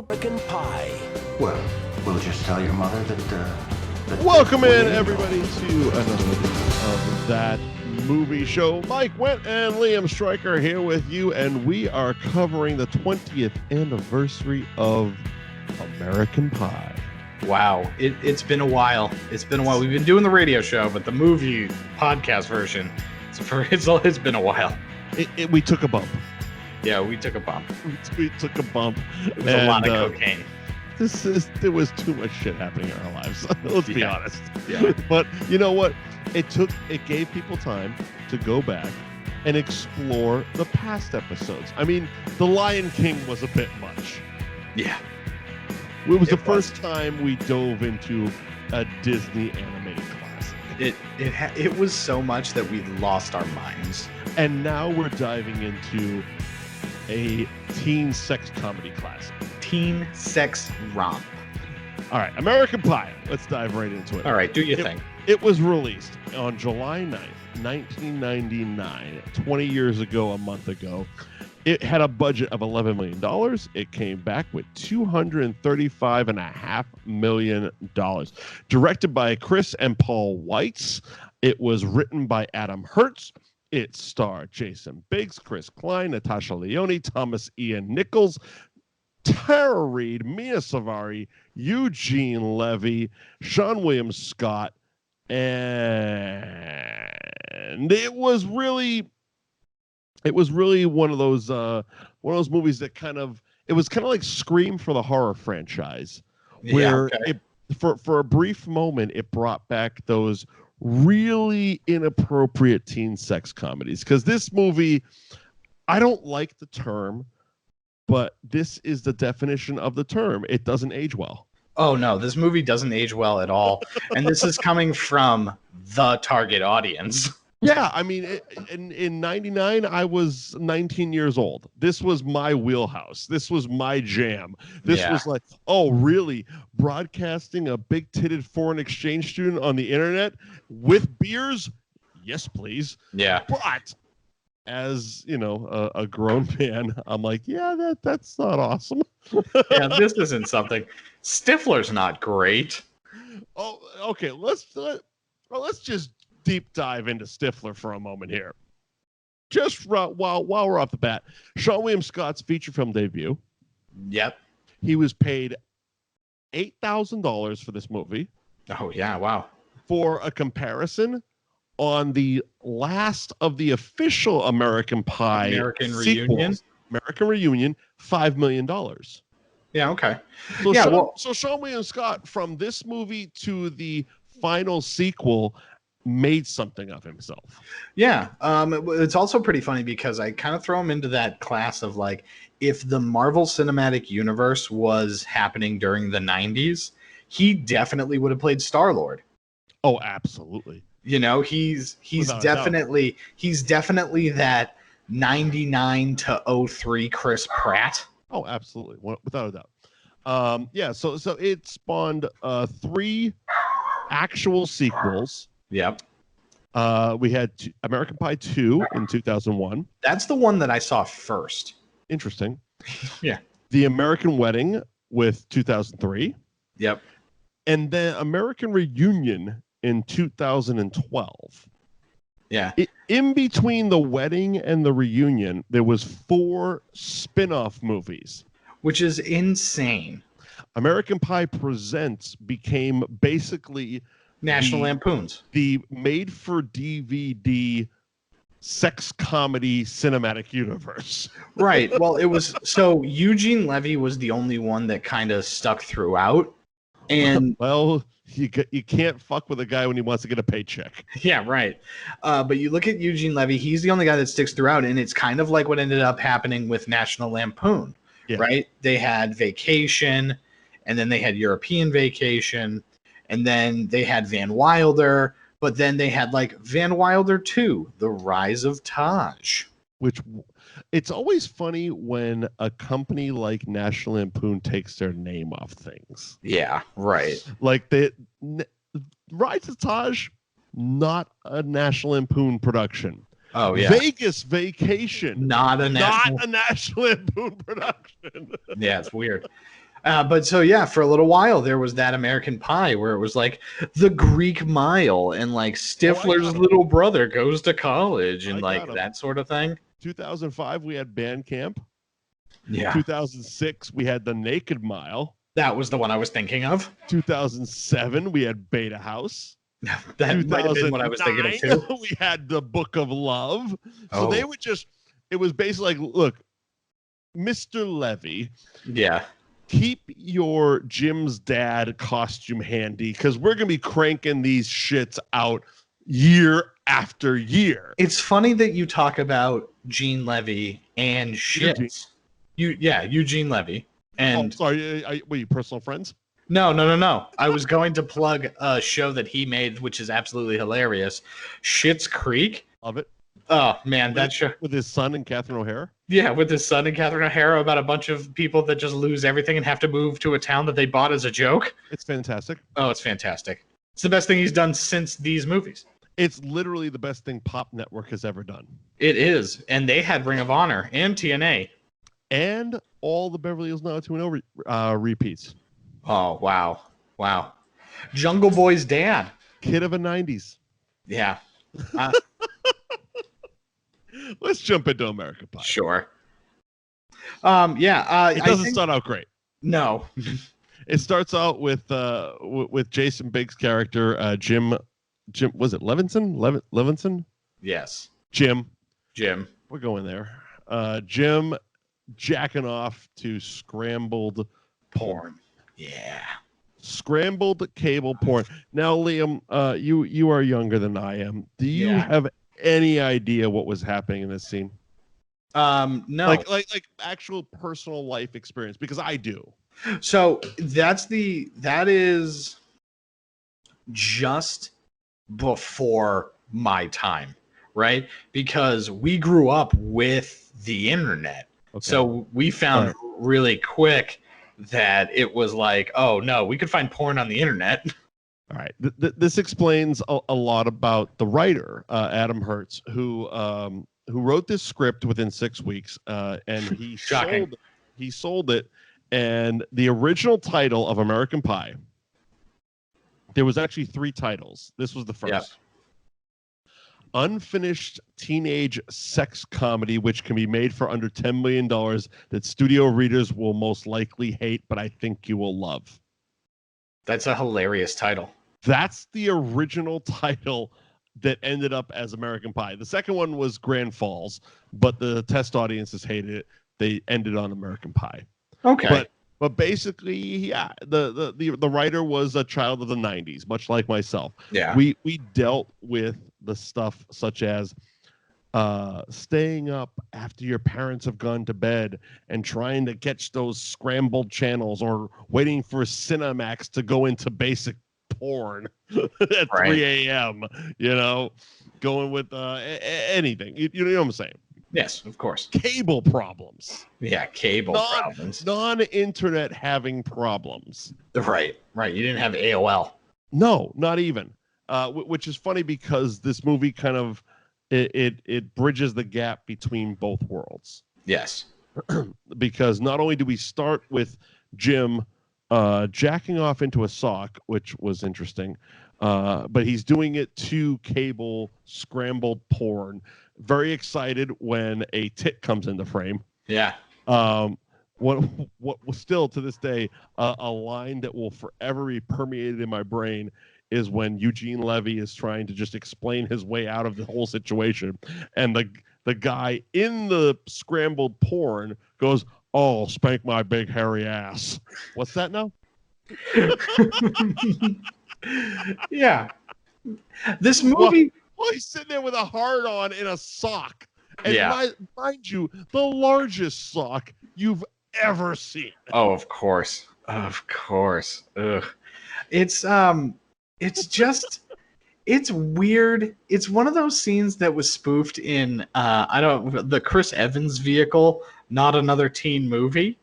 American Pie. Well, we'll just tell your mother that Welcome in, everybody, to another edition of That Movie Show. Mike Wendt and Liam Stryker here with you, and we are covering the 20th anniversary of American Pie. Wow, it's been a while. It's been a while. We've been doing the radio show, but the movie podcast version, it's been a while. We took a bump. Yeah, we took a bump. We took a bump. It was a lot of cocaine. There was too much shit happening in our lives. Let's be honest. Yeah. But you know what? It gave people time to go back and explore the past episodes. I mean, The Lion King was a bit much. Yeah. It was the first time we dove into a Disney animated classic. It was so much that we lost our minds. And now we're diving into a teen sex comedy classic. Teen sex romp. All right, American Pie. Let's dive right into it. All right, do your thing. It was released on July 9th, 1999, 20 years ago, a month ago. It had a budget of $11 million. It came back with $235.5 million. Directed by Chris and Paul Weitz. It was written by Adam Herz. It starred Jason Biggs, Chris Klein, Natasha Lyonne, Thomas Ian Nichols, Tara Reid, Mena Suvari, Eugene Levy, Sean William Scott, and it was really one of those movies that it was kind of like Scream for the horror franchise, where for a brief moment it brought back those really inappropriate teen sex comedies. Because this movie, I don't like the term, but this is the definition of the term. It doesn't age well. Oh no, this movie doesn't age well at all. And this is coming from the target audience. Yeah, I mean, in 99, I was 19 years old. This was my wheelhouse. This was my jam. This was like, oh, really? Broadcasting a big-titted foreign exchange student on the internet with beers? Yes, please. Yeah. But as, you know, a grown man, I'm like, yeah, that's not awesome. Yeah, this isn't something. Stifler's not great. Oh, okay. Let's just deep dive into Stifler for a moment here. Just while we're off the bat, Sean William Scott's feature film debut. Yep. He was paid $8,000 for this movie. Oh yeah, wow. For a comparison, on the last of the official American Pie American sequels, Reunion, $5 million. Yeah, okay. So Sean William Scott, from this movie to the final sequel, made something of himself. Yeah. It's also pretty funny because I kind of throw him into that class of like, if the Marvel Cinematic Universe was happening during the 90s, he definitely would have played Star-Lord. Oh, absolutely. You know, he's definitely that 99 to 03 Chris Pratt. Oh, absolutely. Without a doubt. So it spawned 3 actual sequels. Yep. We had American Pie 2 in 2001. That's the one that I saw first. Interesting. Yeah. The American Wedding with 2003. Yep. And then American Reunion in 2012. Yeah. In between the wedding and the reunion, there was 4 spin-off movies. Which is insane. American Pie Presents became basically National Lampoons. The made-for-DVD sex comedy cinematic universe. Right. Well, it was... So Eugene Levy was the only one that kind of stuck throughout. And well, you can't fuck with a guy when he wants to get a paycheck. Yeah, right. But you look at Eugene Levy, he's the only guy that sticks throughout, and it's kind of like what ended up happening with National Lampoon, right? They had Vacation, and then they had European Vacation, and then they had Van Wilder, but then they had like Van Wilder 2, The Rise of Taj. Which, it's always funny when a company like National Lampoon takes their name off things. Yeah, right. Like Rise of Taj, not a National Lampoon production. Oh yeah. Vegas Vacation, not a National Lampoon production. Yeah, it's weird. But so yeah, for a little while there was that American Pie where it was like the Greek Mile and like Stifler's little brother goes to college and like that sort of thing. 2005 we had Band Camp. Yeah. 2006 we had The Naked Mile. That was the one I was thinking of. 2007 we had Beta House. That might have been what I was thinking of too. We had The Book of Love. So they would just, it was basically like, look, Mr. Levy. Yeah. Keep your Jim's dad costume handy because we're going to be cranking these shits out year after year. It's funny that you talk about Gene Levy and shits. Eugene Levy. And sorry, were you personal friends? No. I was going to plug a show that he made, which is absolutely hilarious. Schitt's Creek. Love it. Oh, man, that show. With his son and Catherine O'Hara? Yeah, with his son and Catherine O'Hara about a bunch of people that just lose everything and have to move to a town that they bought as a joke. It's fantastic. Oh, it's fantastic. It's the best thing he's done since these movies. It's literally the best thing Pop Network has ever done. It is. And they had Ring of Honor and TNA. And all the Beverly Hills 90210 repeats. Oh, wow. Jungle Boy's dad. Kid of the 90s. Yeah. Let's jump into American Pie. Sure. It doesn't start out great. No. It starts out with Jason Biggs' character, Jim. Was it Levinson? Levinson? Yes. Jim. We're going there. Jim jacking off to scrambled porn. Yeah. Scrambled cable porn. Now, Liam, you are younger than I am. Do you have any idea what was happening in this scene? No. Like actual personal life experience, because I do. So that is just before my time, right? Because we grew up with the internet. Okay. So we found really quick that it was like, oh no, we could find porn on the internet. All right. This explains a lot about the writer, Adam Herz, who wrote this script within 6 weeks, and he sold it. And the original title of American Pie, there was actually 3 titles. This was the first. Yep. Unfinished teenage sex comedy, which can be made for under $10 million that studio readers will most likely hate, but I think you will love. That's a hilarious title. That's the original title that ended up as American Pie. The second one was Grand Falls, but the test audiences hated it. They ended on American Pie. Okay. But basically, yeah, the writer was a child of the 90s, much like myself. Yeah. We dealt with the stuff such as staying up after your parents have gone to bed and trying to catch those scrambled channels, or waiting for Cinemax to go into basic porn at 3 a.m., going with anything. You know what I'm saying? Yes, of course. Cable problems. Yeah, problems. Non-internet having problems. Right. You didn't have AOL. No, not even. Which is funny because this movie kind of it bridges the gap between both worlds. Yes. Because not only do we start with Jim jacking off into a sock, which was interesting, but he's doing it to cable scrambled porn. Very excited when a tit comes into frame. Yeah. What was still to this day a line that will forever be permeated in my brain is when Eugene Levy is trying to just explain his way out of the whole situation, and the guy in the scrambled porn goes, "Oh, spank my big hairy ass." What's that now? Yeah. This movie. Well, he's sitting there with a hard on in a sock. And mind you, the largest sock you've ever seen. Oh, of course. Ugh. It's weird. It's one of those scenes that was spoofed in the Chris Evans vehicle, Not Another Teen Movie.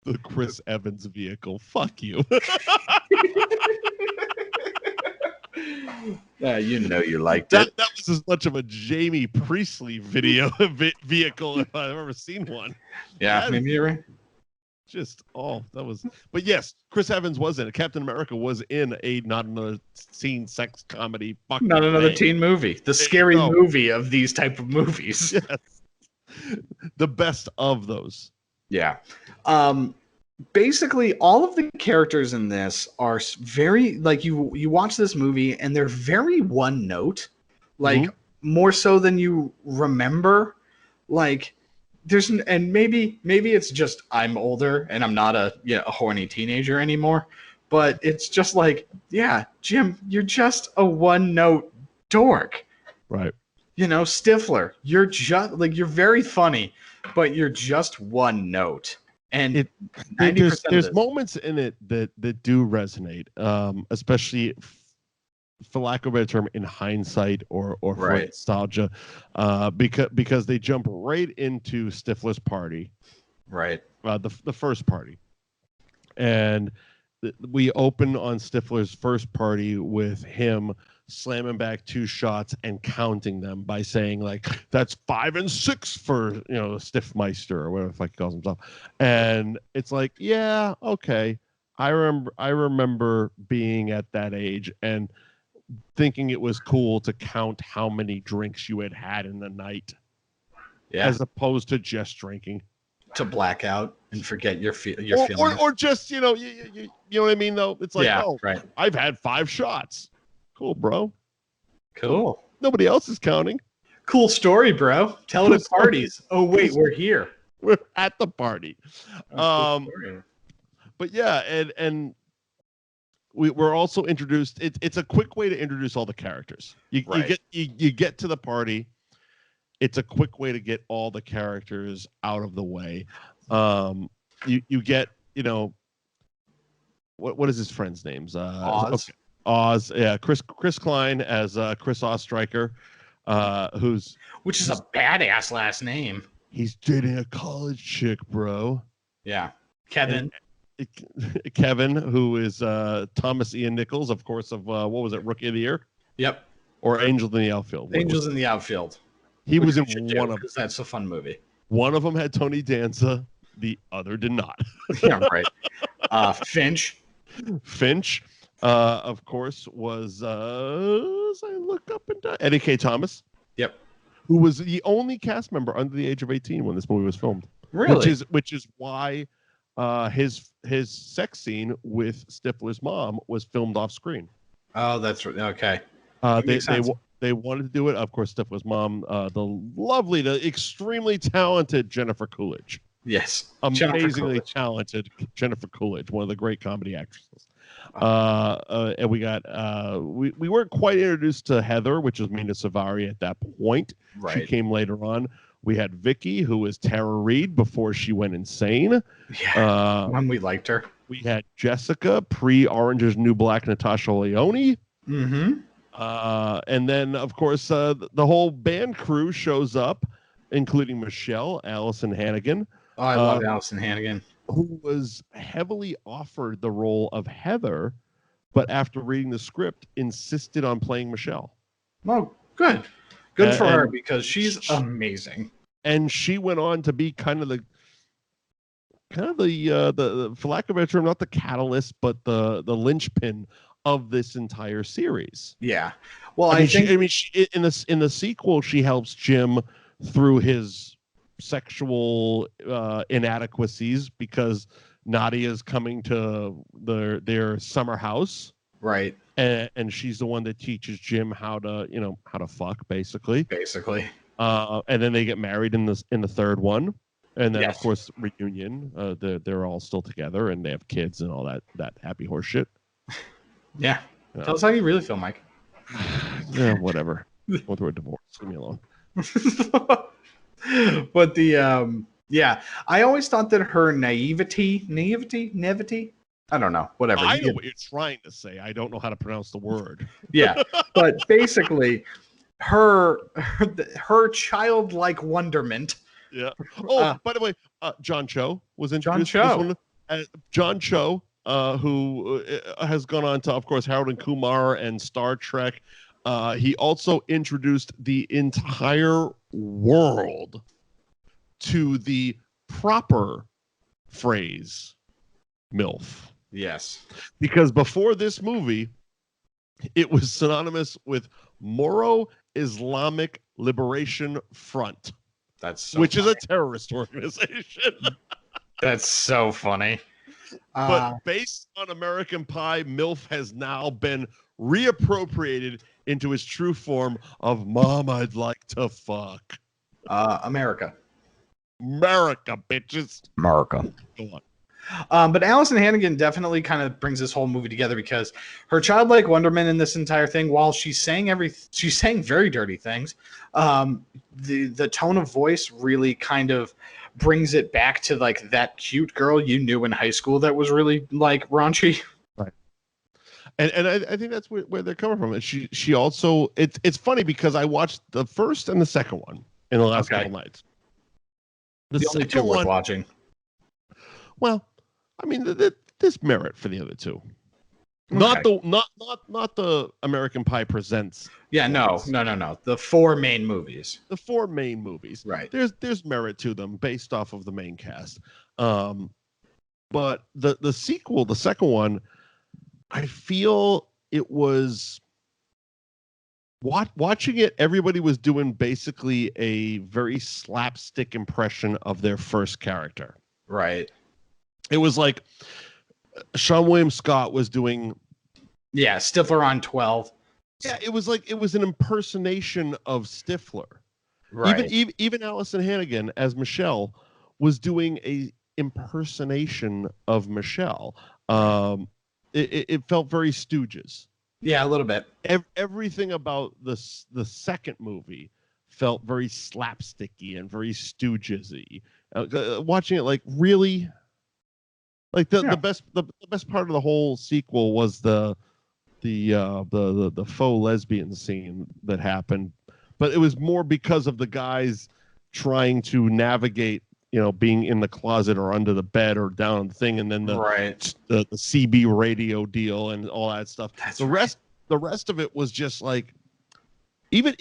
The Chris Evans vehicle. Fuck you. You liked it. That was as much of a Jamie Priestley vehicle if I've ever seen one. Yeah, maybe you're right. Just that was. But yes, Chris Evans was in it. Captain America was in a not another teen sex comedy. Not another thing. teen movie. The scary movie of these type of movies. Yes. The best of those. Yeah. Basically, all of the characters in this are very like you watch this movie and they're very one note, like more so than you remember. Like. And maybe it's just I'm older and I'm not a horny teenager anymore, but it's just like, yeah, Jim, you're just a one note dork, right? Stifler, you're just like you're very funny, but you're just one note. And there's moments in it that do resonate, especially. For lack of a better term, in hindsight or for nostalgia, because they jump right into Stifler's party, right? The first party, and we open on Stifler's first party with him slamming back 2 shots and counting them by saying like, "That's 5 and 6 for Stiffmeister," or whatever the fuck he calls himself, and it's like, yeah, okay, I remember being at that age and thinking it was cool to count how many drinks you had in the night, as opposed to just drinking, to black out and forget your feelings, or just you know what I mean. Though it's like, right. I've had 5 shots. Cool, bro. Cool. Nobody else is counting. Cool story, bro. Tell it at parties. Oh wait, we're here. We're at the party. Cool but yeah, and. We're also introduced. It's a quick way to introduce all the characters. You get to the party. It's a quick way to get all the characters out of the way. You get what is his friend's names? Oz. Okay. Oz. Yeah, Chris Klein as Chris Oz Stryker, which is a badass last name. He's dating a college chick, bro. Yeah, Kevin. Kevin, who is Thomas Ian Nichols, of course, of what was it, Rookie of the Year? Yep. Or Angels in the Outfield. Angels in the Outfield. He was in one of them. That's a fun movie. One of them had Tony Danza. The other did not. Yeah, right. Finch. Finch, of course, was as I look up and down, Eddie K. Thomas. Yep. Who was the only cast member under the age of 18 when this movie was filmed. Really? Which is why his sex scene with Stifler's mom was filmed off screen. Oh, that's okay. They wanted to do it. Of course, Stifler's mom, the extremely talented Jennifer Coolidge. Yes, amazingly talented Jennifer Coolidge, one of the great comedy actresses. And we got we weren't quite introduced to Heather, which is Mena Suvari at that point. Right. She came later on. We had Vicky, who was Tara Reid before she went insane. Yeah, when we liked her. We had Jessica, pre-Orange is New Black, Natasha Lyonne. Mm-hmm. And then, of course, the whole band crew shows up, including Michelle, Allison Hannigan. Oh, I love Allison Hannigan. Who was heavily offered the role of Heather, but after reading the script, insisted on playing Michelle. Oh, good. Good for her, because she's amazing. And she went on to be kind of the for lack of a better term, not the catalyst, but the linchpin of this entire series. Yeah. Well, I think she, in the sequel, she helps Jim through his sexual inadequacies because Nadia is coming to their summer house. Right. And she's the one that teaches Jim how to fuck, basically. And then they get married in the third one. And then, of course, reunion. They're all still together, and they have kids and all that happy horse shit. Yeah. Tell us how you really feel, Mike. Yeah, whatever. Going through a divorce. Leave me alone. But I always thought that her naivety, I don't know, whatever. I know what you're trying to say. I don't know how to pronounce the word. Yeah, but basically, her childlike wonderment. Yeah. Oh, by the way, John Cho was introduced. John Cho, who has gone on to, of course, Harold and Kumar and Star Trek. He also introduced the entire world to the proper phrase, MILF. Yes. Because before this movie, it was synonymous with Moro Islamic Liberation Front, which is a terrorist organization. That's so funny. But based on American Pie, MILF has now been reappropriated into its true form of Mom, I'd like to fuck. America, bitches. America. Go on. But Allison Hannigan definitely kind of brings this whole movie together because her childlike wonderment in this entire thing, while she's saying very dirty things, the tone of voice really kind of brings it back to like that cute girl you knew in high school that was really like raunchy. Right. And I think that's where they're coming from. And she also it's funny because I watched the first and the second one in the last couple nights. The only two worth watching. Well, I mean, there's merit for the other two. Okay. Not the American Pie Presents. Yeah, no. The four main movies. The four main movies. Right. There's merit to them based off of the main cast. But the sequel, the second one, I feel it was watching it, everybody was doing basically a very slapstick impression of their first character. Right. It was like Sean William Scott was doing Stifler on 12. Yeah, it was an impersonation of Stifler. Right. Even Allison Hannigan as Michelle was doing a impersonation of Michelle. It felt very Stooges. Yeah, a little bit. Everything about the second movie felt very slapsticky and very Stoogesy. Watching it, like, really, like the best part of the whole sequel was the faux lesbian scene that happened, but it was more because of the guys trying to navigate, being in the closet or under the bed or down on the thing, and then the CB radio deal and all that stuff. The rest of it was just like, even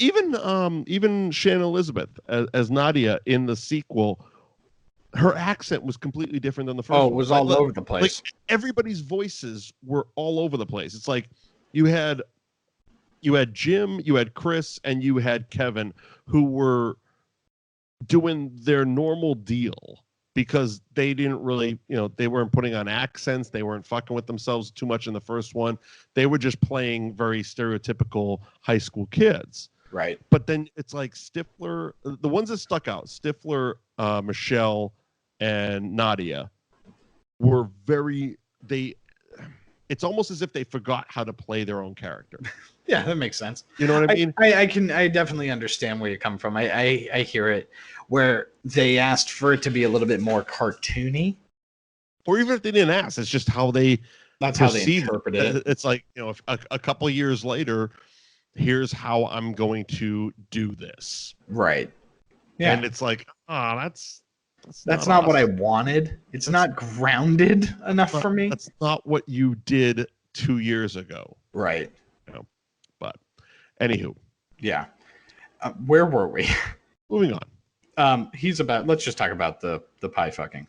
Shannon Elizabeth as Nadia in the sequel, her accent was completely different than the first one. Oh, it was all over the place. Like, everybody's voices were all over the place. It's like you had Jim, you had Chris, and you had Kevin, who were doing their normal deal because they didn't really, they weren't putting on accents. They weren't fucking with themselves too much in the first one. They were just playing very stereotypical high school kids. Right. But then it's like Stifler, the ones that stuck out, Stifler, Michelle, and Nadia were it's almost as if they forgot how to play their own character. Yeah, that makes sense. You know what I mean? I definitely understand where you're coming from. I hear it where they asked for it to be a little bit more cartoony. Or even if they didn't ask, it's just how they how they interpreted it. It's like, if a couple years later, here's how I'm going to do this. Right. Yeah. And it's like, that's not awesome. what I wanted. It's not grounded enough for me. That's not what you did 2 years ago. Right. But anywho. Yeah. Where were we? Moving on. Let's just talk about the pie fucking.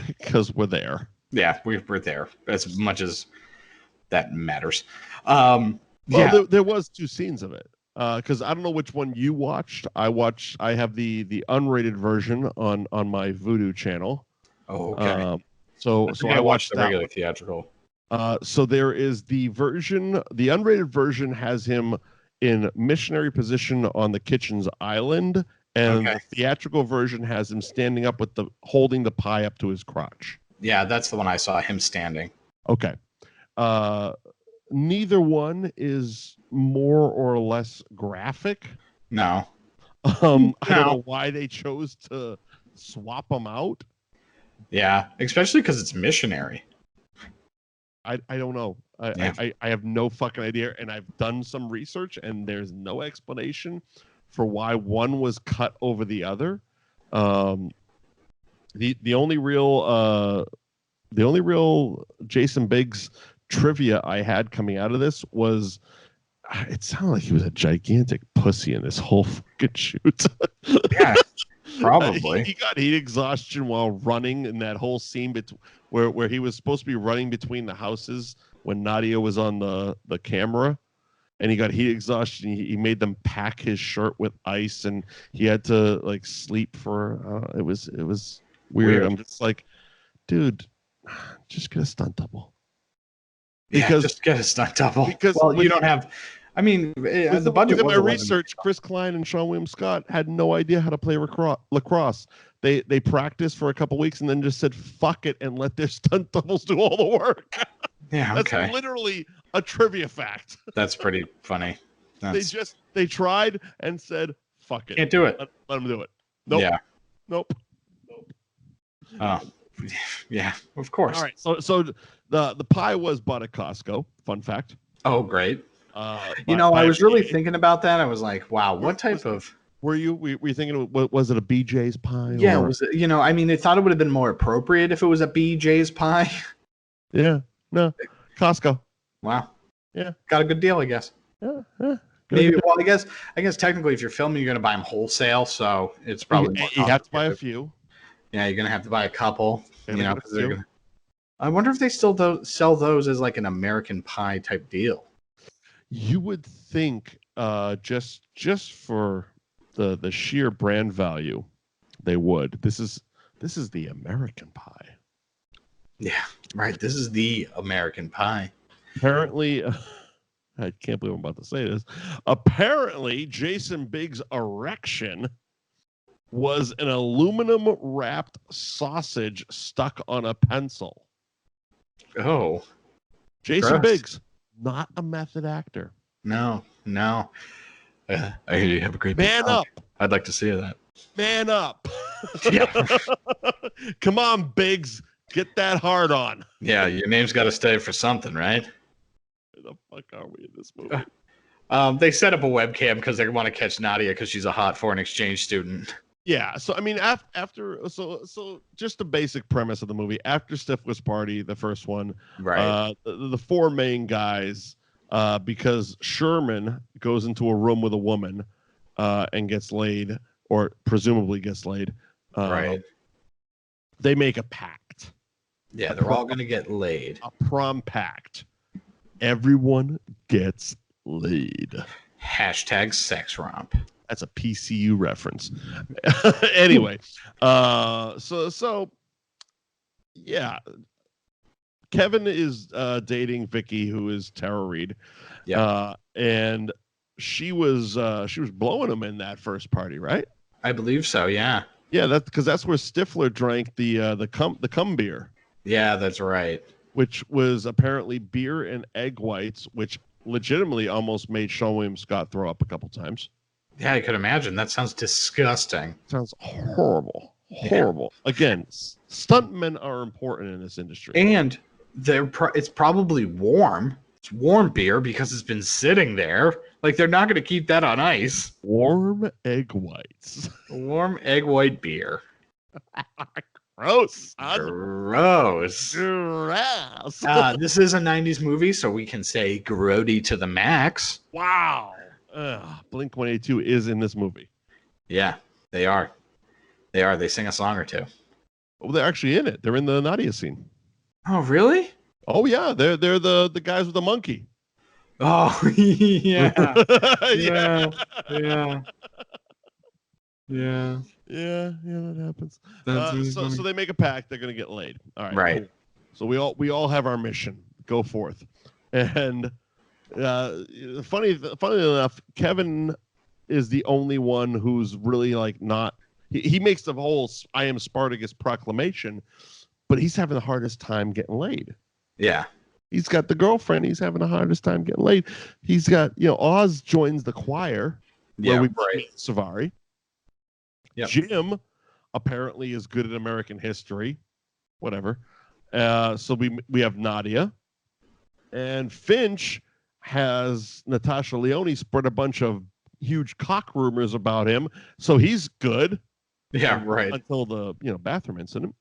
Because we're there. Yeah, we're there as much as that matters. There was 2 scenes of it. Because I don't know which one you watched. I have the unrated version on my Vudu channel. Oh, okay. So I watched the regular theatrical. So there is the unrated version has him in missionary position on the kitchen's island, and the theatrical version has him standing up holding the pie up to his crotch. Yeah, that's the one I saw, him standing. Okay. Neither one is more or less graphic. No. I don't know why they chose to swap them out. Yeah, especially because it's missionary. I don't know. I have no fucking idea, and I've done some research, and there's no explanation for why one was cut over the other. The only real Jason Biggs trivia I had coming out of this was, it sounded like he was a gigantic pussy in this whole fucking shoot. Yeah. Probably. He got heat exhaustion while running in that whole scene where he was supposed to be running between the houses when Nadia was on the camera, and he got heat exhaustion. He made them pack his shirt with ice, and he had to like sleep for. It was weird. I'm just like, dude, just get a stunt double. Because just get a stunt double. Because you don't have. I mean, the budget. With my research, Chris Klein and Sean William Scott had no idea how to play lacrosse. They practiced for a couple weeks and then just said fuck it and let their stunt doubles do all the work. Yeah, okay. That's literally a trivia fact. That's pretty funny. They tried and said fuck it. Can't do it. Let them do it. Nope. Yeah. Nope. Oh, yeah. Of course. All right. So the pie was bought at Costco. Fun fact. Oh, great. I was really thinking about that. I was like, wow, what type of... Were you thinking, was it a BJ's pie? Yeah, was it, they thought it would have been more appropriate if it was a BJ's pie. Yeah, no, Costco. Wow. Yeah. Got a good deal, I guess. Yeah. Maybe, well, I guess technically if you're filming, you're going to buy them wholesale, so it's probably more you have to buy a few. Yeah, you're going to have to buy a couple, because they're going to... I wonder if they still sell those as like an American Pie type deal. You would think just for the sheer brand value, they would. This is the American Pie. Yeah, right. This is the American Pie. Apparently, I can't believe I'm about to say this. Apparently, Jason Biggs' erection was an aluminum wrapped sausage stuck on a pencil. Oh, Jason Biggs, not a method actor. No. I hear you have a great man up. I'd like to see that. Man up. Yeah. Come on, Biggs. Get that hard on. Yeah, your name's got to stay for something, right? Where the fuck are we in this movie? They set up a webcam because they want to catch Nadia because she's a hot foreign exchange student. Yeah, so I mean, after just the basic premise of the movie. After Stifler's party, the first one, right? The four main guys, because Sherman goes into a room with a woman, and gets laid, or presumably gets laid. Right. They make a pact. Yeah, they're all going to get laid. A prom pact. Everyone gets laid. # sex romp. That's a PCU reference. Anyway, so yeah, Kevin is dating Vicky, who is Tara Reid. Yeah, and she was blowing him in that first party, right? I believe so. Yeah. Yeah, that's where Stifler drank the cum beer. Yeah, that's right. Which was apparently beer and egg whites, which legitimately almost made Sean William Scott throw up a couple times. Yeah, I could imagine. That sounds disgusting. Sounds horrible. Horrible. Yeah. Again, stuntmen are important in this industry. And it's probably warm. It's warm beer because it's been sitting there. Like, they're not going to keep that on ice. Warm egg whites. Warm egg white beer. Gross. Gross. This is a 90s movie, so we can say grody to the max. Wow. Blink-182 is in this movie. Yeah, they are. They sing a song or two. Well, they're actually in it. They're in the Nadia scene. Oh, really? Oh, yeah. They're the guys with the monkey. Oh, yeah. Yeah. That happens. Really so they make a pact. They're going to get laid. All right. Right. Cool. So we all have our mission. Go forth. And funny enough, Kevin is the only one who's really like not. He makes the whole "I am Spartacus" proclamation, but he's having the hardest time getting laid. Yeah. He's got the girlfriend. He's having the hardest time getting laid. He's got, Oz joins the choir. Yeah, where we meet Suvari. Yep. Jim apparently is good at American history. Whatever. So we have Nadia. And Finch has Natasha Lyonne spread a bunch of huge cock rumors about him. So he's good. Yeah, right. Until the, bathroom incident.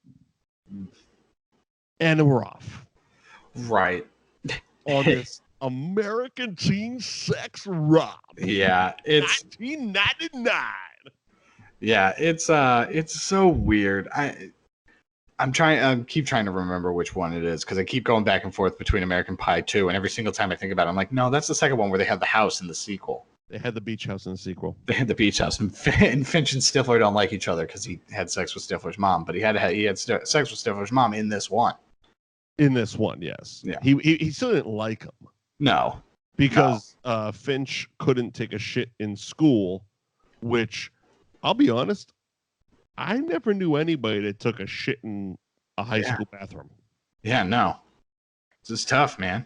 And we're off. Right. On this American teen sex romp. Yeah, it's 1999. Yeah, it's so weird. I keep trying to remember which one it is because I keep going back and forth between American Pie 2, and every single time I think about it, I'm like, no, that's the second one where they have the house in the sequel. They had the beach house in the sequel. They had the beach house, and Finch and Stifler don't like each other because he had sex with Stifler's mom, but he had sex with Stifler's mom in this one. In this one, yes. Yeah. He still didn't like him. No. Because Finch couldn't take a shit in school, which, I'll be honest, I never knew anybody that took a shit in a high school bathroom. Yeah, no. It's just tough, man.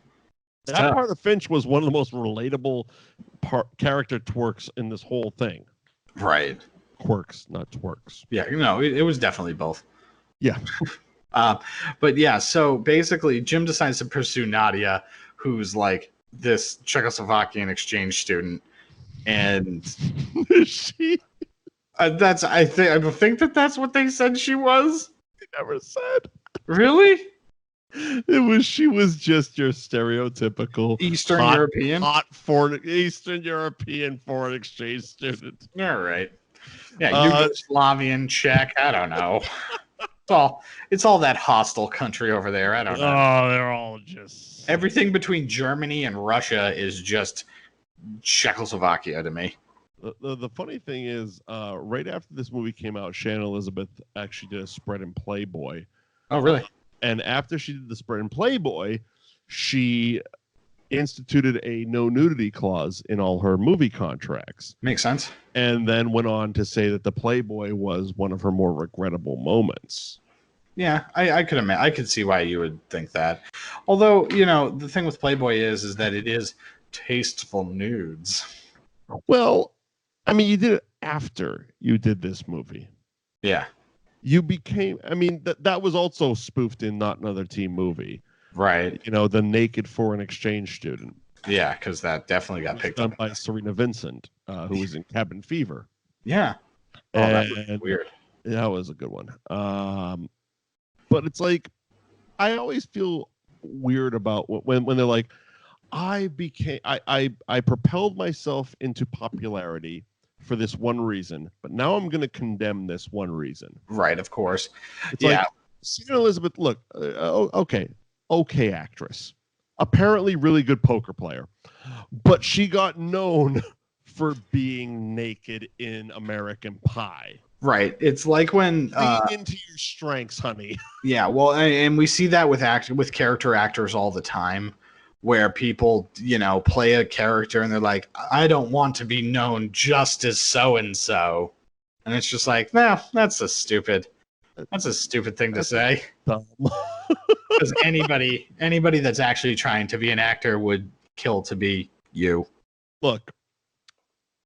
That part of Finch was one of the most relatable character twerks in this whole thing. Right. Quirks, not twerks. Yeah, it was definitely both. Yeah. But yeah, so basically Jim decides to pursue Nadia, who's like this Czechoslovakian exchange student. And she I think that's what they said she was. They never said. Really? She was just your stereotypical Eastern European foreign exchange student. All right. Yeah, Yugoslavian, Czech, I don't know. It's all that hostile country over there. I don't know. Oh, they're all just everything between Germany and Russia is just Czechoslovakia to me. The funny thing is, right after this movie came out, Shannon Elizabeth actually did a spread in Playboy. Oh, really? And after she did the spread in Playboy, she instituted a no nudity clause in all her movie contracts. Makes sense. And then went on to say that the Playboy was one of her more regrettable moments. Yeah, I could imagine. I could see why you would think that. Although, the thing with Playboy is that it is tasteful nudes. Well, I mean, you did it after you did this movie. Yeah. You became, that was also spoofed in Not Another Teen Movie. Right. The naked foreign exchange student. Yeah, because that definitely got picked up. Done by Serena Vincent, who was in Cabin Fever. Yeah. Oh, that was weird. That was a good one. But it's like, I always feel weird about when they're like, I propelled myself into popularity for this one reason, but now I'm going to condemn this one reason. Right, of course. It's like, Sarah Elizabeth, look, okay actress, apparently really good poker player, but she got known for being naked in American Pie. Right. It's like when lean into your strengths, honey. Yeah, well, and we see that with character actors all the time, where people, play a character and they're like, I don't want to be known just as so and so, and it's just like, nah, that's a stupid thing to say. Because anybody that's actually trying to be an actor would kill to be you. Look,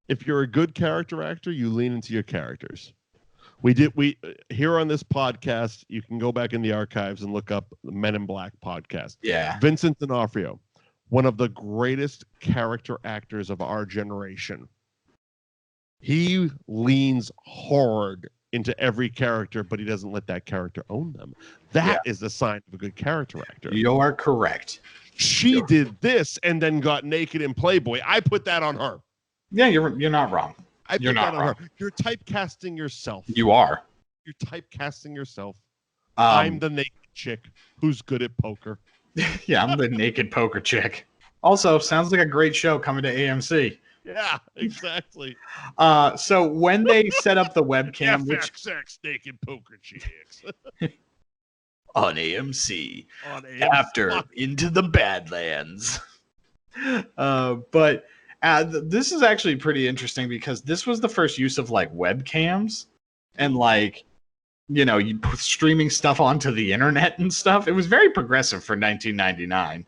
if you're a good character actor, you lean into your characters. We here on this podcast, you can go back in the archives and look up the Men in Black podcast. Yeah. Vincent D'Onofrio, one of the greatest character actors of our generation. He leans hard into every character, but he doesn't let that character own them. That is the sign of a good character actor. You're correct. She did this and then got naked in Playboy. I put that on her. Yeah, you're not wrong. You're not wrong. You're typecasting yourself. You are. You're typecasting yourself. I'm the naked chick who's good at poker. Yeah, I'm the naked poker chick. Also, sounds like a great show coming to AMC. Yeah, exactly. So when they set up the webcam, FXX naked poker chicks on AMC, after Into the Badlands. But this is actually pretty interesting because this was the first use of like webcams and like, you put streaming stuff onto the internet and stuff. It was very progressive for 1999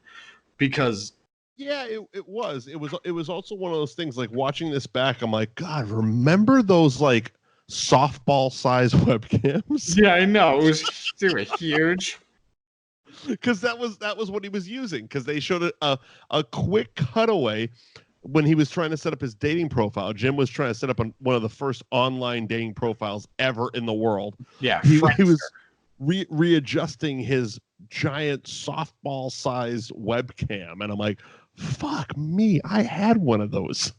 because. Yeah, it was. It was also one of those things like watching this back. I'm like, God, remember those like softball size webcams? Yeah, I know. They were huge. Because that was what he was using. Because they showed a quick cutaway when he was trying to set up his dating profile. Jim was trying to set up one of the first online dating profiles ever in the world. Yeah, he was readjusting his giant softball sized webcam, and I'm like, fuck me, I had one of those.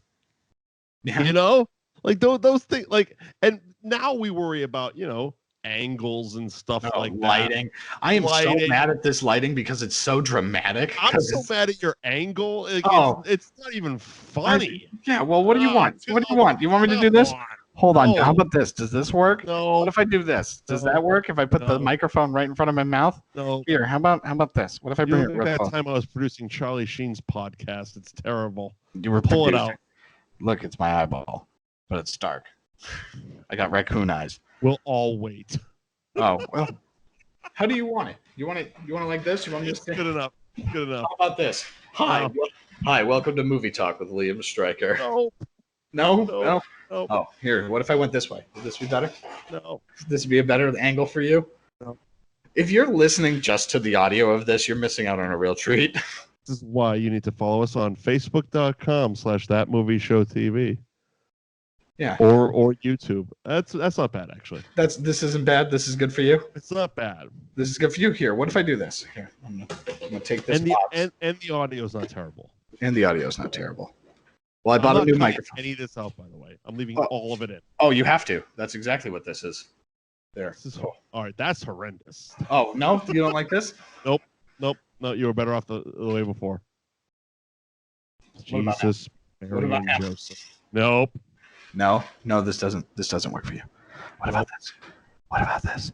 Yeah. Like those things, like, and now we worry about, angles and stuff like lighting. that. I am so mad at this lighting because it's so dramatic. I'm so mad at your angle. It's not even funny. Well, what do you want? What do you want? You want me to do this? Hold on. How about this? Does this work? No. What if I do this? Does that work? If I put the microphone right in front of my mouth? No. Here, how about this? What if I bring it real close? That time I was producing Charlie Sheen's podcast. It's terrible. You were Pull it out. Look, it's my eyeball, but it's dark. I got raccoon eyes. We'll all wait. Oh, well. How do you want it? You want it like this? You want me to Good enough. Good enough. How about this? Hi. Hi, welcome to Movie Talk with Liam Stryker. No. Oh, here. What if I went this way? Would this be better? No. Would this be a better angle for you? No. If you're listening just to the audio of this, you're missing out on a real treat. This is why you need to follow us on Facebook.com/ThatMovieShowTV. Yeah. Or YouTube. That's not bad, actually. This isn't bad. This is good for you. It's not bad. This is good for you. Here. What if I do this? Here. I'm gonna take this box. And the audio's not terrible. And the audio's not terrible. Well, I bought a new microphone. Any of this out, by the way. I'm leaving all of it in. Oh, you have to. That's exactly what this is. There. All right, that's horrendous. Oh, no? You don't like this? Nope. No, you were better off the way before. Jesus, Mary and Joseph. Nope. No, this doesn't work for you. What about this?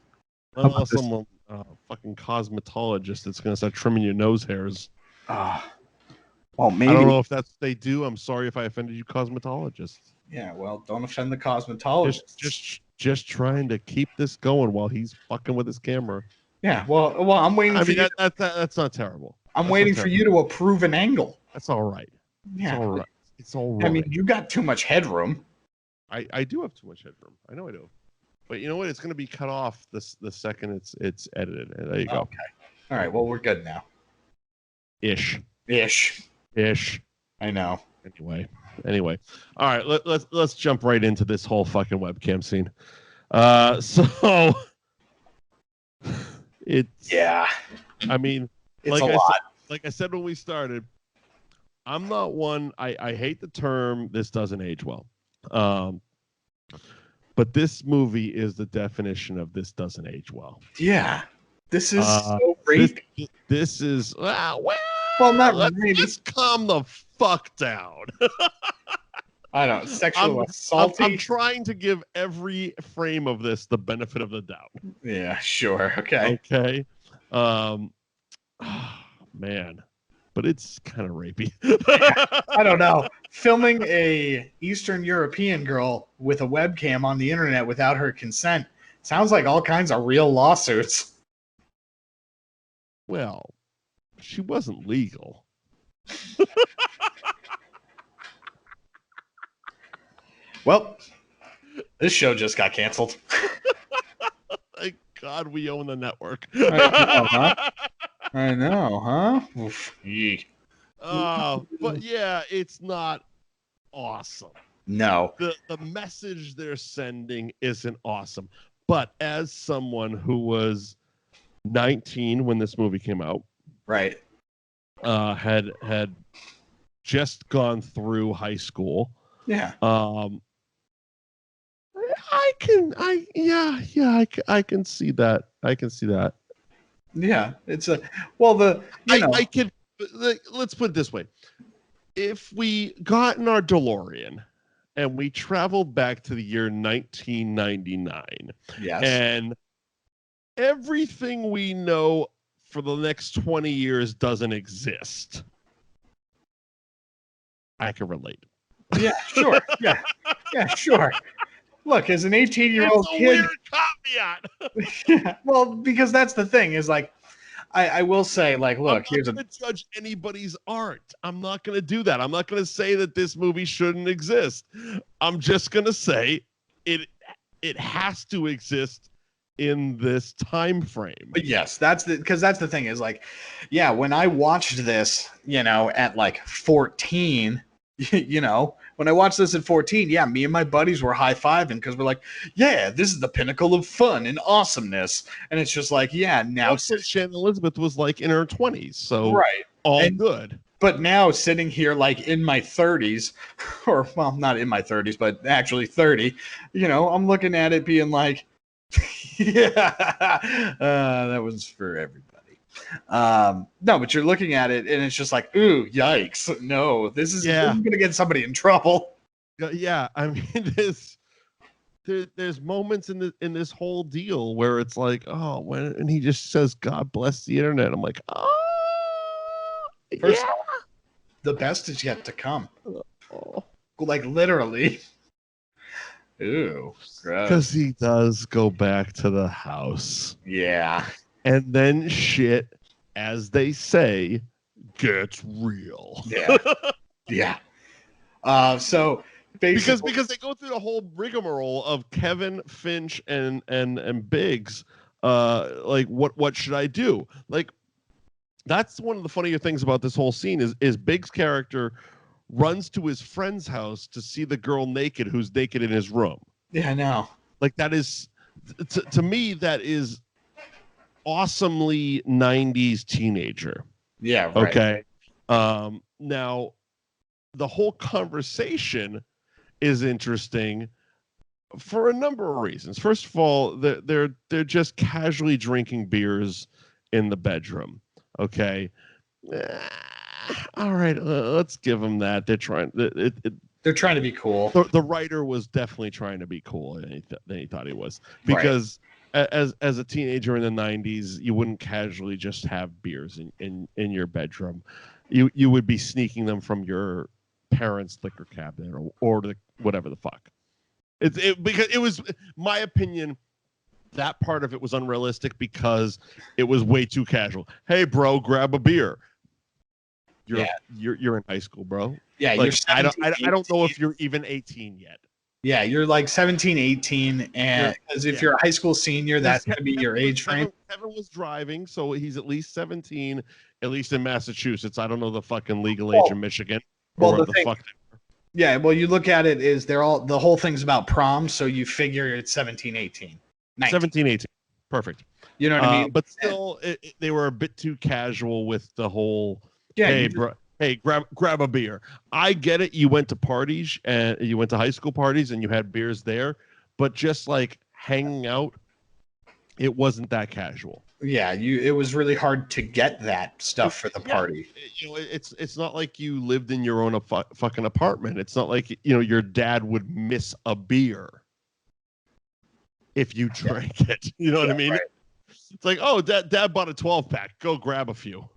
Someone, fucking cosmetologist that's gonna start trimming your nose hairs. Well, maybe. I don't know if that's what they do. I'm sorry if I offended you, cosmetologists. Yeah, well, don't offend the cosmetologist. Just trying to keep this going while he's fucking with his camera. Yeah, well, I'm waiting for you. That's not terrible. I'm waiting for you to approve an angle. That's all right. Yeah, it's all right. I mean, you got too much headroom. I do have too much headroom. I know I do. But you know what? It's going to be cut off the second it's edited. There you go. Okay. All right. Well, we're good now. Ish. I know. Anyway. All right. Let's jump right into this whole fucking webcam scene. So it's. Yeah. I mean, it's a lot. Like I said when we started, I'm not one. I hate the term. This doesn't age well. But this movie is the definition of this doesn't age well. Yeah, this is so rapey. This is well, not really. Just calm the fuck down. I don't. Sexual assault. I'm trying to give every frame of this the benefit of the doubt. Yeah, sure. Okay. Man. But it's kind of rapey. I don't know. Filming a Eastern European girl with a webcam on the internet without her consent sounds like all kinds of real lawsuits. Well, she wasn't legal. Well, this show just got canceled. Thank God we own the network. I know, huh? Oof. But yeah, it's not awesome. No. The message they're sending isn't awesome. But as someone who was 19 when this movie came out, right, had just gone through high school. Yeah. I can see that. I can see that. Yeah, it's let's put it this way. If we got in our DeLorean and we traveled back to the year 1999, yes, and everything we know for the next 20 years doesn't exist, I can relate. Yeah, sure. Yeah, sure. Look, as an 18-year-old kid, weird caveat. Yeah, well, because that's the thing is like, I will say, like, look, I'm not going to judge anybody's art. I'm not going to do that. I'm not going to say that this movie shouldn't exist. I'm just going to say it has to exist in this time frame. But yes, that's the thing is like, yeah, when I watched this, at like 14, when I watched this at 14, yeah, me and my buddies were high-fiving because we're like, yeah, this is the pinnacle of fun and awesomeness. And it's just like, yeah, now Shannon Elizabeth was like in her 20s, so right. Good. But now sitting here like in my 30s, or well, not in my 30s, but actually 30, I'm looking at it being like, yeah, that was for everybody. No, but you're looking at it and it's just like, ooh, yikes. No, this is going to get somebody in trouble. Yeah, I mean, there's moments in this whole deal where it's like, oh, when he just says, God bless the internet. I'm like, oh, First, the best is yet to come. Oh. Like literally. Ooh, gross. Because he does go back to the house. Yeah. And then shit, as they say, gets real. Yeah. Yeah. So basically, because they go through the whole rigmarole of Kevin, Finch, and Biggs. Like what should I do? Like, that's one of the funnier things about this whole scene is Biggs' character runs to his friend's house to see the girl naked who's naked in his room. Yeah, I know. Like, that is, to me, that is awesomely 90s teenager. Yeah, right. Okay. Now, the whole conversation is interesting for a number of reasons. First of all, they're just casually drinking beers in the bedroom. Okay. All right, let's give them that. They're trying. They're trying to be cool. The writer was definitely trying to be cool than he thought he was, because as a teenager in the 90s, you wouldn't casually just have beers in your bedroom. You would be sneaking them from your parents' liquor cabinet or whatever the fuck. Because it was, my opinion, that part of it was unrealistic because it was way too casual. Hey, bro, grab a beer. You're in high school, bro. Yeah, like, you're 17, I don't know if you're even 18 yet. Yeah, you're like 17, 18, and because if you're a high school senior, that's going to be your age frame. Kevin was driving, so he's at least 17, at least in Massachusetts. I don't know the fucking legal age in Michigan. Well, yeah, well, you look at it is the whole thing's about prom, so you figure it's 17, 18. 19. 17, 18. Perfect. You know what I mean? But still, they were a bit too casual with the whole, bro. Hey, grab a beer. I get it. You went to parties and you went to high school parties and you had beers there, but just like hanging out, it wasn't that casual. Yeah, it was really hard to get that stuff for the party. It's not like you lived in your own fucking apartment. It's not like your dad would miss a beer if you drank it. You know what I mean? Right. It's like, oh, dad bought a 12-pack. Go grab a few.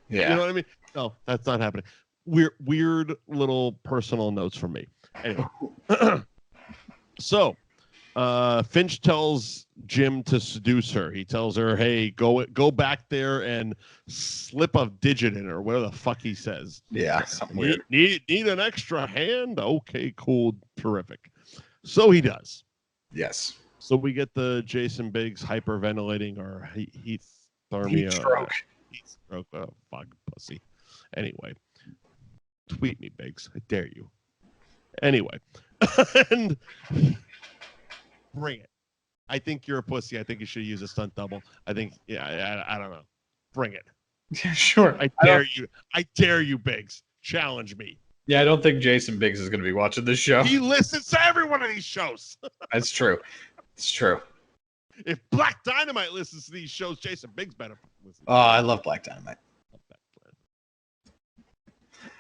Yeah. You know what I mean? No, that's not happening. Weird little personal notes from me. Anyway. So, Finch tells Jim to seduce her. He tells her, hey, go back there and slip a digit in her, whatever the fuck he says. Yeah, something weird. Need an extra hand? Okay, cool, terrific. So he does. Yes. So we get the Jason Biggs hyperventilating or heat stroke. Heat stroke. Oh, fuck, pussy. Anyway, tweet me, Biggs. I dare you. Anyway, and bring it. I think you're a pussy. I think you should use a stunt double. I think, I don't know. Bring it. Yeah, sure. I dare you. I dare you, Biggs. Challenge me. Yeah, I don't think Jason Biggs is going to be watching this show. He listens to every one of these shows. That's true. It's true. If Black Dynamite listens to these shows, Jason Biggs better listen. Oh, I love Black Dynamite.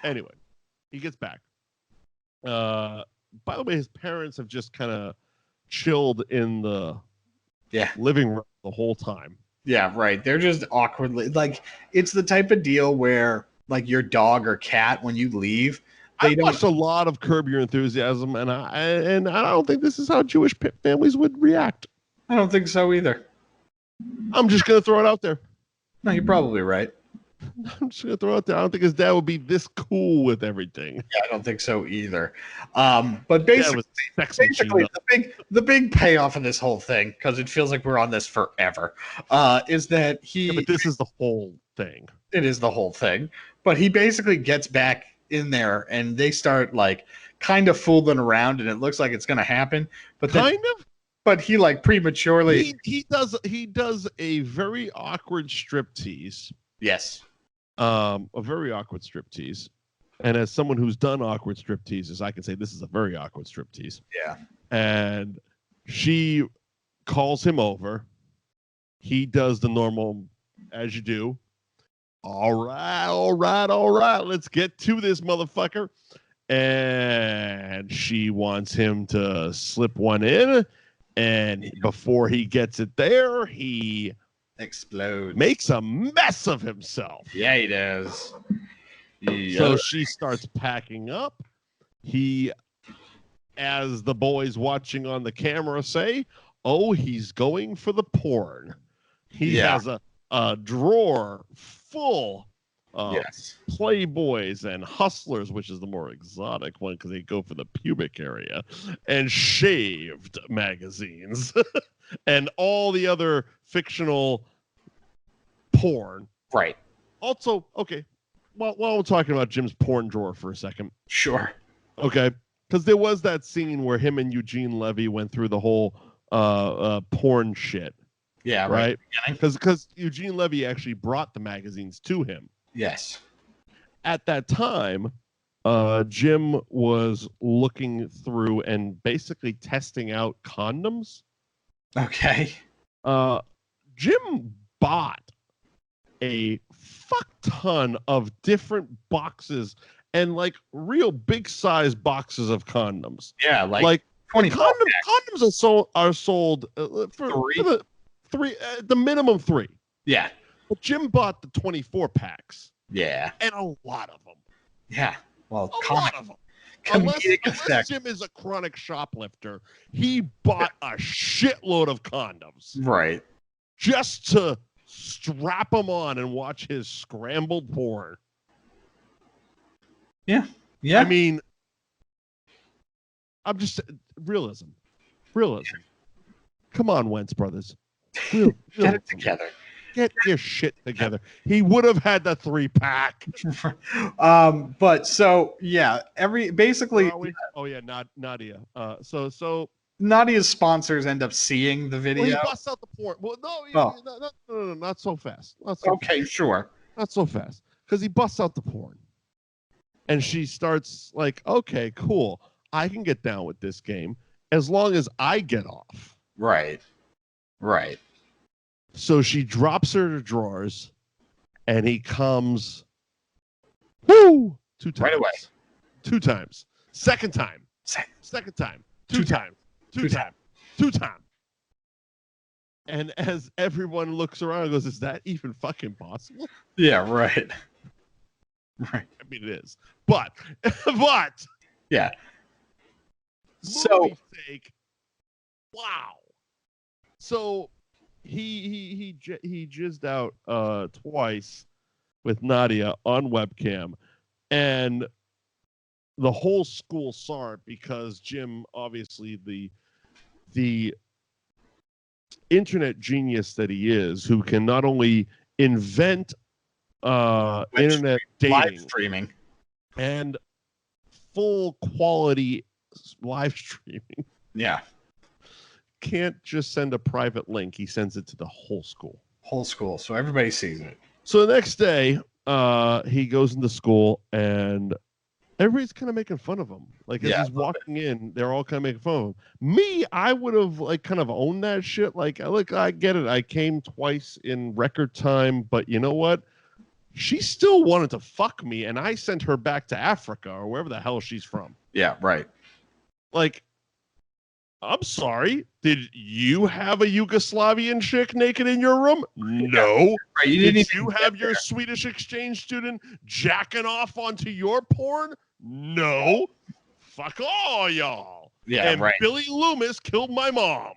Anyway, he gets back. By the way, his parents have just kind of chilled in the living room the whole time. Yeah, right. They're just awkwardly, like, it's the type of deal where, like, your dog or cat, when you leave, I watched a lot of Curb Your Enthusiasm, and I don't think this is how Jewish families would react. I don't think so either. I'm just gonna throw it out there. No, you're probably right. I'm just gonna throw it out there. I don't think his dad would be this cool with everything. Yeah, I don't think so either. But basically the big payoff of this whole thing, because it feels like we're on this forever, is that he. Yeah, but this is the whole thing. It is the whole thing. But he basically gets back in there, and they start like kind of fooling around, and it looks like it's gonna happen. But then, But he like prematurely. He does a very awkward striptease. Yes. a very awkward striptease. And as someone who's done awkward stripteases, I can say this is a very awkward striptease. Yeah. And she calls him over. He does the normal, as you do. All right. Let's get to this motherfucker. And she wants him to slip one in. And before he gets it there, he explodes. Makes a mess of himself. Yeah, he does. Yeah. So she starts packing up. He, as the boys watching on the camera say, oh, he's going for the porn. He has a drawer full of Playboys and Hustlers, which is the more exotic one because they go for the pubic area, and shaved magazines and all the other fictional porn. Right. Also, okay, while we're talking about Jim's porn drawer for a second. Sure. Okay, because there was that scene where him and Eugene Levy went through the whole porn shit. Yeah, right. Because Eugene Levy actually brought the magazines to him. Yes. At that time, Jim was looking through and basically testing out condoms. Okay. Jim bought a fuck ton of different boxes and like real big size boxes of condoms. Yeah, like 20 condoms are sold for the minimum 3. Yeah. But Jim bought the 24 packs. Yeah. And a lot of them. Yeah. Well, a lot of them. Unless Jim is a chronic shoplifter, he bought a shitload of condoms. Right. Just to strap them on and watch his scrambled porn. Yeah. Yeah. I mean, I'm just realism. Come on, Wentz brothers. Get it together. Get your shit together. He would have had the 3-pack. But so yeah, basically. Oh yeah, Nadia. So Nadia's sponsors end up seeing the video. Well, he busts out the porn. Well, no, not so fast. Sure. Not so fast. Because he busts out the porn. And she starts like, okay, cool. I can get down with this game as long as I get off. Right. So she drops her to drawers, and he comes, 2 times. Right away. 2 times. Second time. Second time. 2 times. 2 times. 2 times. And as everyone looks around and goes, is that even fucking possible? Yeah, right. I mean, it is. But. Yeah. Movie sake, wow. So he jizzed out twice with Nadia on webcam, and the whole school saw it because Jim, obviously the internet genius that he is, who can not only invent internet dating, live streaming, and full quality live streaming. Yeah. Can't just send a private link. He sends it to the whole school. So everybody sees it. So the next day, he goes into school and everybody's kind of making fun of him. Like as he's walking in, they're all kind of making fun of him. Me, I would have like kind of owned that shit. Like, look, I get it. I came twice in record time, but you know what? She still wanted to fuck me, and I sent her back to Africa or wherever the hell she's from. Yeah, right. Like, I'm sorry. Did you have a Yugoslavian chick naked in your room? No. Right, Did you have your Swedish exchange student jacking off onto your porn? No. Fuck all y'all. Yeah, and Billy Loomis killed my mom.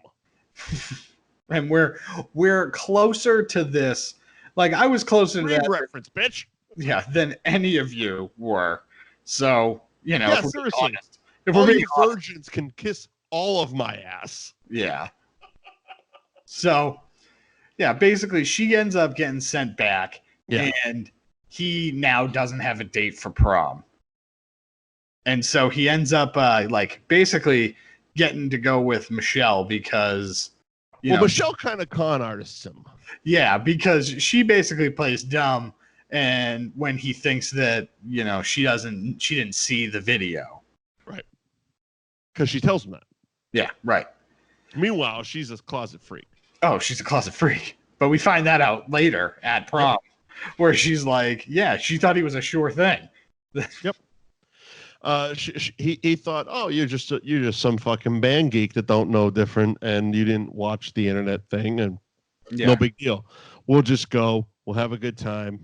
And we're closer to this. Like I was closer to that reference, bitch. Yeah, than any of you were. So yeah, seriously. If all you virgins can kiss all of my ass. Yeah. So, yeah, basically she ends up getting sent back, and he now doesn't have a date for prom. And so he ends up basically getting to go with Michelle because Michelle kind of con artists him. Yeah, because she basically plays dumb And when he thinks that, she didn't see the video. Right. Because she tells him that. Yeah, right. Meanwhile, she's a closet freak. Oh, she's a closet freak. But we find that out later at prom, where she's like, yeah, she thought he was a sure thing. Yep. He thought, oh, you're just some fucking band geek that don't know different, and you didn't watch the internet thing, and no big deal. We'll just go. We'll have a good time.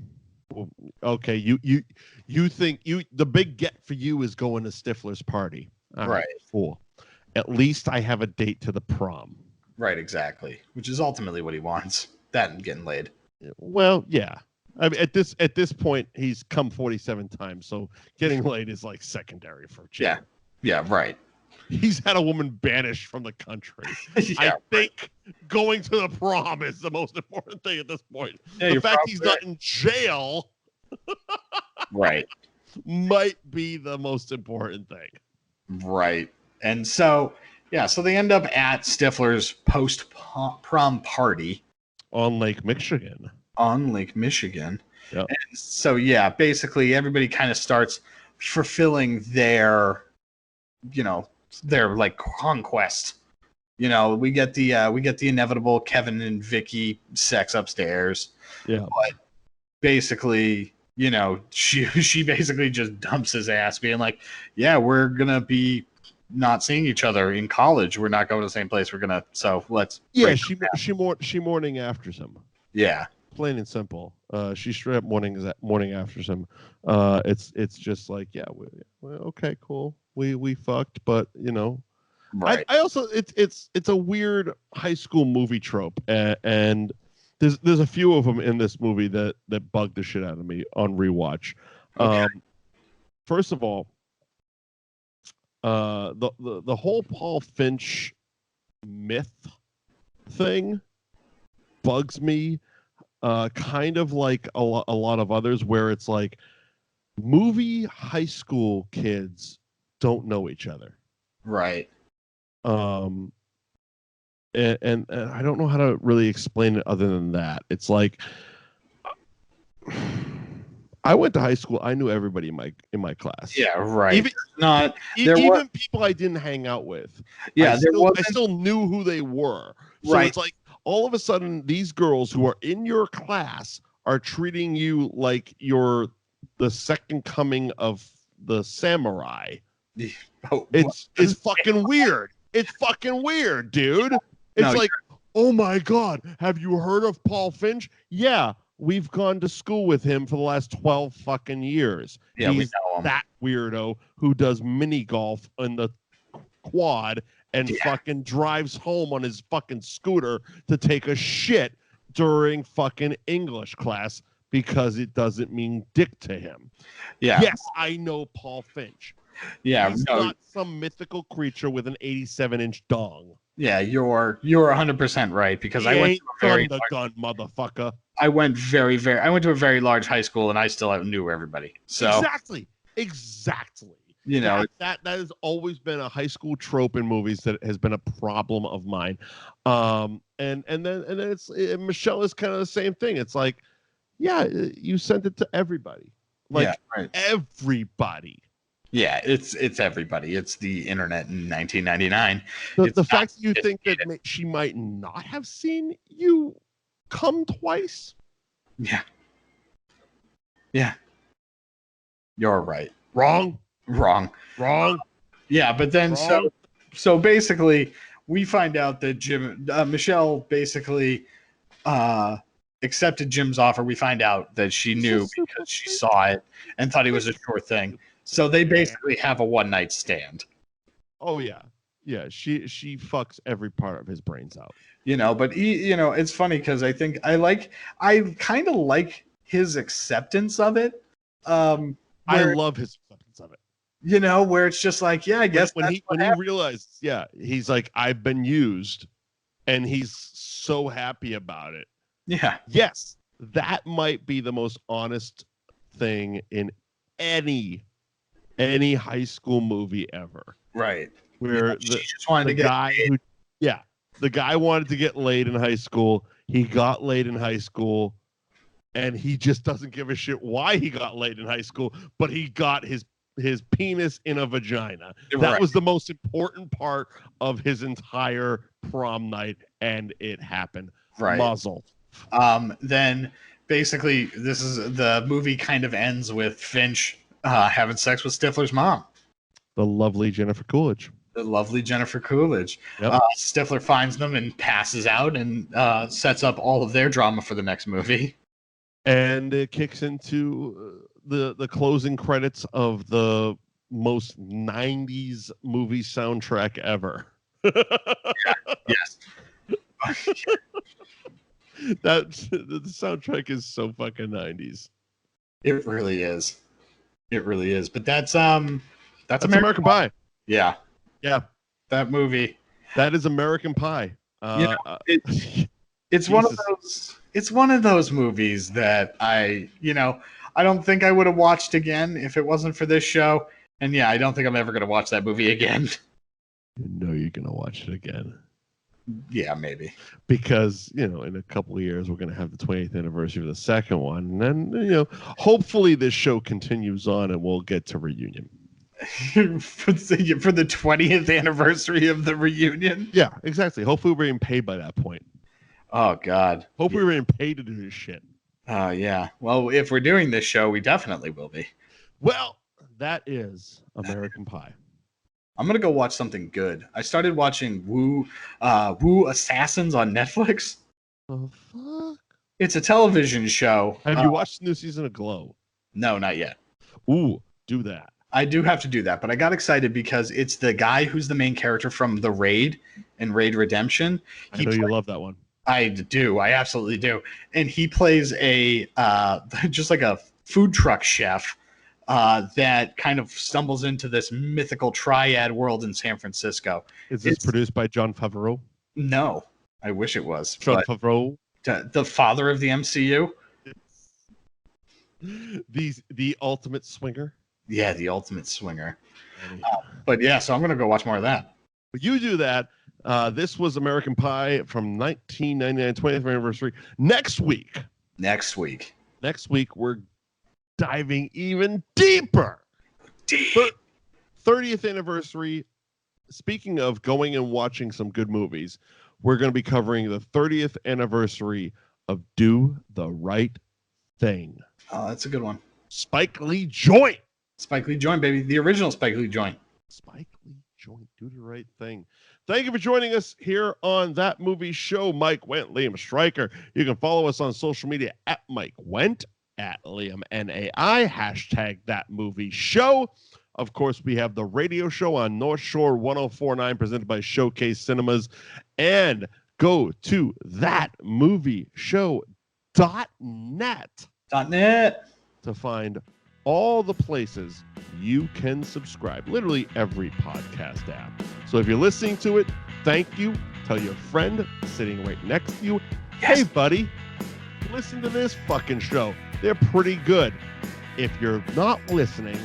Okay, you think the big get for you is going to Stifler's party. All right, fool. At least I have a date to the prom. Right, exactly. Which is ultimately what he wants. That and getting laid. Well, yeah. I mean, at this point, he's come 47 times, so getting laid is like secondary for Jim. Yeah, right. He's had a woman banished from the country. I think going to the prom is the most important thing at this point. Yeah, the fact he's not in jail, right, might be the most important thing. Right, and so they end up at Stifler's post-prom party on Lake Michigan. Yep. And so basically everybody kind of starts fulfilling their like conquest. We get the inevitable Kevin and Vicky sex upstairs. Yeah. But basically, she basically just dumps his ass, being like, yeah, we're gonna be not seeing each other in college. We're not going to the same place. Let's. Yeah, she morning after him. Yeah. Plain and simple. She straight up morning after him. It's just like, yeah, okay, cool. We fucked, but right. I also it's a weird high school movie trope, and there's a few of them in this movie that bugged the shit out of me on rewatch. Okay. First of all, the whole Paul Finch myth thing bugs me. Kind of like a lot of others, where it's like movie high school kids don't know each other. Right. And I don't know how to really explain it other than that. It's like I went to high school. I knew everybody in my class. Yeah, right. Even people I didn't hang out with. Yeah, I still knew who they were. So right. It's like all of a sudden these girls who are in your class are treating you like you're the second coming of the samurai. It's fucking weird. It's fucking weird, dude. It's oh my God, have you heard of Paul Finch? Yeah, we've gone to school with him for the last 12 fucking years. Yeah, He's we know him. That weirdo who does mini golf in the quad and fucking drives home on his fucking scooter to take a shit during fucking English class because it doesn't mean dick to him. Yeah. Yes, I know Paul Finch. Yeah. He's not some mythical creature with an 87-inch dong. Yeah, you're 100% right, because I went to a very gun, motherfucker. I went to a very large high school and I still knew everybody. So Exactly. That has always been a high school trope in movies that has been a problem of mine. And then it's Michelle is kind of the same thing. It's like, yeah, you sent it to everybody. Like everybody. Yeah, it's everybody. It's the internet in 1999. The fact that you think that she might not have seen you come twice. Yeah. Yeah. You're right. Wrong. Yeah, but then so basically we find out that Michelle basically accepted Jim's offer. We find out that she knew because she saw it and thought he was a sure thing. So they basically have a one-night stand. Oh yeah. Yeah, she fucks every part of his brains out. But it's funny because I kind of like his acceptance of it. I love his acceptance of it. Where it's just like, yeah, I guess when he realized, he's like, I've been used, and he's so happy about it. Yeah. Yes, that might be the most honest thing in any high school movie ever. Right. Where the guy wanted to get laid in high school. He got laid in high school. and he just doesn't give a shit why he got laid in high school, but he got his penis in a vagina. That was the most important part of his entire prom night, and it happened. Right. Muzzle. Then basically the movie kind of ends with Finch having sex with Stifler's mom. The lovely Jennifer Coolidge. Yep. Stifler finds them and passes out and sets up all of their drama for the next movie. And it kicks into the closing credits of the most 90s movie soundtrack ever. Yes. The soundtrack is so fucking 90s. It really is. But that's American Pie. Yeah. That movie. That is American Pie. It's one of those. It's one of those movies that I don't think I would have watched again if it wasn't for this show. And yeah, I don't think I'm ever going to watch that movie again. You know you're going to watch it again. Yeah, maybe. Because, in a couple of years, we're going to have the 20th anniversary of the second one. And then, hopefully this show continues on and we'll get to reunion. For the 20th anniversary of the reunion? Yeah, exactly. Hopefully we're being paid by that point. Oh, God. Hopefully we're being paid to do this shit. Yeah. Well, if we're doing this show, we definitely will be. Well, that is American Pie. I'm going to go watch something good. I started watching Wu Assassins on Netflix. Oh, fuck? It's a television show. Have you watched the new season of Glow? No, not yet. Ooh, do that. I do have to do that, but I got excited because it's the guy who's the main character from The Reid and Reid Redemption. You love that one. I do. I absolutely do. And he plays a just like a food truck chef that kind of stumbles into this mythical triad world in San Francisco. Is this produced by Jon Favreau? No, I wish it was. Jon Favreau, the father of the MCU. The ultimate swinger. Yeah, the ultimate swinger. But yeah, so I'm gonna go watch more of that. But you do that. This was American Pie from 1999, 20th anniversary. Next week, we're diving even deeper. 30th anniversary. Speaking of going and watching some good movies, we're going to be covering the 30th anniversary of Do the Right Thing. Oh, that's a good one. Spike Lee joint. Spike Lee joint, baby. The original Spike Lee joint. Spike Lee joint. Do the Right Thing. Thank you for joining us here on That Movie Show. Mike Wendt, Liam Stryker. You can follow us on social media at Mike Wendt, at Liam NAI, hashtag That Movie Show. Of course, we have the radio show on North Shore 1049 presented by Showcase Cinemas. And go to thatmovieshow.net to find all the places you can subscribe. Literally every podcast app. So if you're listening to it, thank you. Tell your friend sitting right next to you, Hey, buddy, listen to this fucking show. They're pretty good. If you're not listening,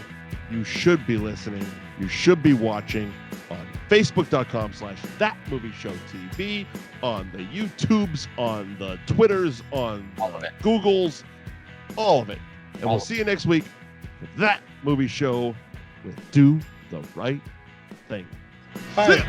you should be listening. You should be watching on Facebook.com/ThatMovieShowTV, on the YouTubes, on the Twitters, on the Googles, all of it. And we'll see you next week for That Movie Show with Do the Right Thing. Bye.